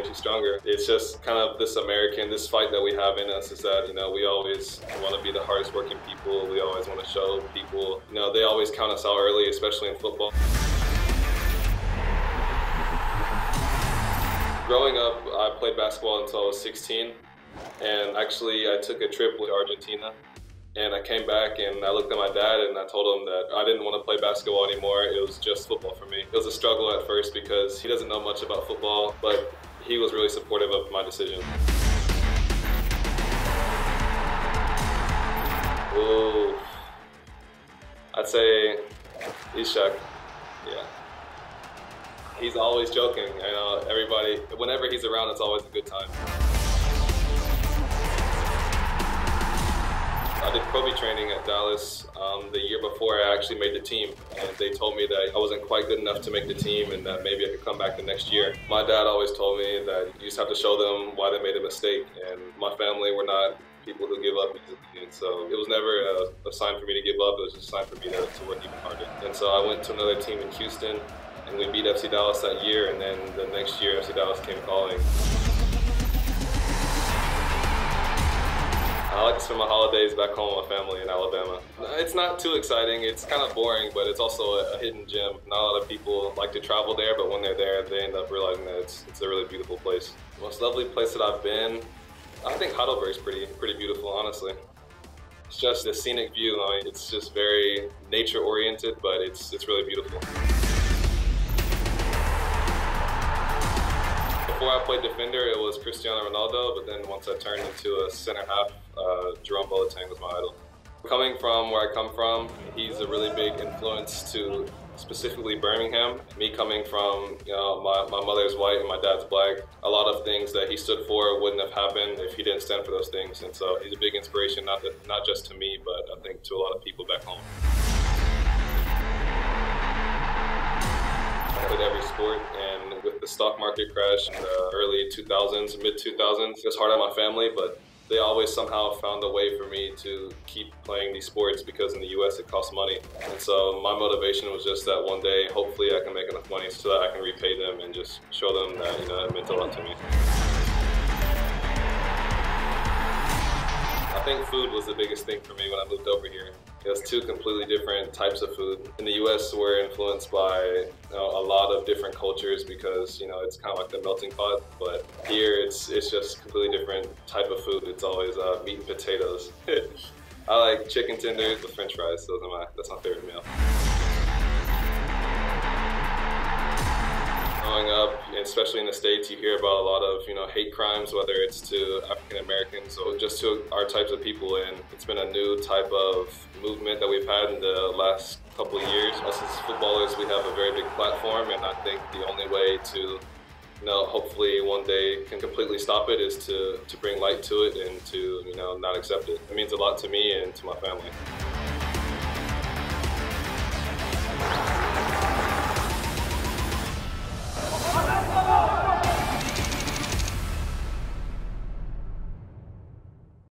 makes you stronger. It's just kind of this fight that we have in us is that, we always want to be the hardest working people. We always want to show people, they always count us out early, especially in football. Growing up, I played basketball until I was 16, and actually I took a trip with Argentina. And I came back and I looked at my dad and I told him that I didn't want to play basketball anymore. It was just football for me. It was a struggle at first because he doesn't know much about football, but he was really supportive of my decision. Ooh, I'd say Ishak, yeah. He's always joking. Everybody, whenever he's around, it's always a good time. I did Pro B training at Dallas the year before I actually made the team, and they told me that I wasn't quite good enough to make the team and that maybe I could come back the next year. My dad always told me that you just have to show them why they made a mistake, and my family were not people who give up easily, and so it was never a sign for me to give up. It was just a sign for me to work even harder. And so I went to another team in Houston, and we beat FC Dallas that year, and then the next year FC Dallas came calling. I like to spend my holidays back home with my family in Alabama. It's not too exciting, it's kind of boring, but it's also a hidden gem. Not a lot of people like to travel there, but when they're there, they end up realizing that it's a really beautiful place. The most lovely place that I've been, I think Heidelberg's pretty beautiful, honestly. It's just the scenic view. It's just very nature-oriented, but it's really beautiful. Before I played defender, it was Cristiano Ronaldo, but then once I turned into a center half, Jerome Boateng was my idol. Coming from where I come from, he's a really big influence to specifically Birmingham. Me coming from, my mother's white and my dad's black, a lot of things that he stood for wouldn't have happened if he didn't stand for those things. And so he's a big inspiration, not just to me, but I think to a lot of people back home. I played every sport, and with the stock market crash in the early 2000s, mid-2000s, it was hard on my family, but they always somehow found a way for me to keep playing these sports because in the US it costs money. And so my motivation was just that one day, hopefully I can make enough money so that I can repay them and just show them that, it meant a lot to me. I think food was the biggest thing for me when I moved over here. It was two completely different types of food. In the US, we're influenced by a lot of different cultures because it's kind of like the melting pot. But here, it's just completely different type of food. It's always meat and potatoes. I like chicken tenders with French fries. That's my favorite meal. Growing up, especially in the States, you hear about a lot of hate crimes, whether it's to African Americans or just to our types of people, and it's been a new type of movement that we've had in the last couple of years. Us as footballers, we have a very big platform, and I think the only way to hopefully one day can completely stop it is to bring light to it and to not accept it. It means a lot to me and to my family.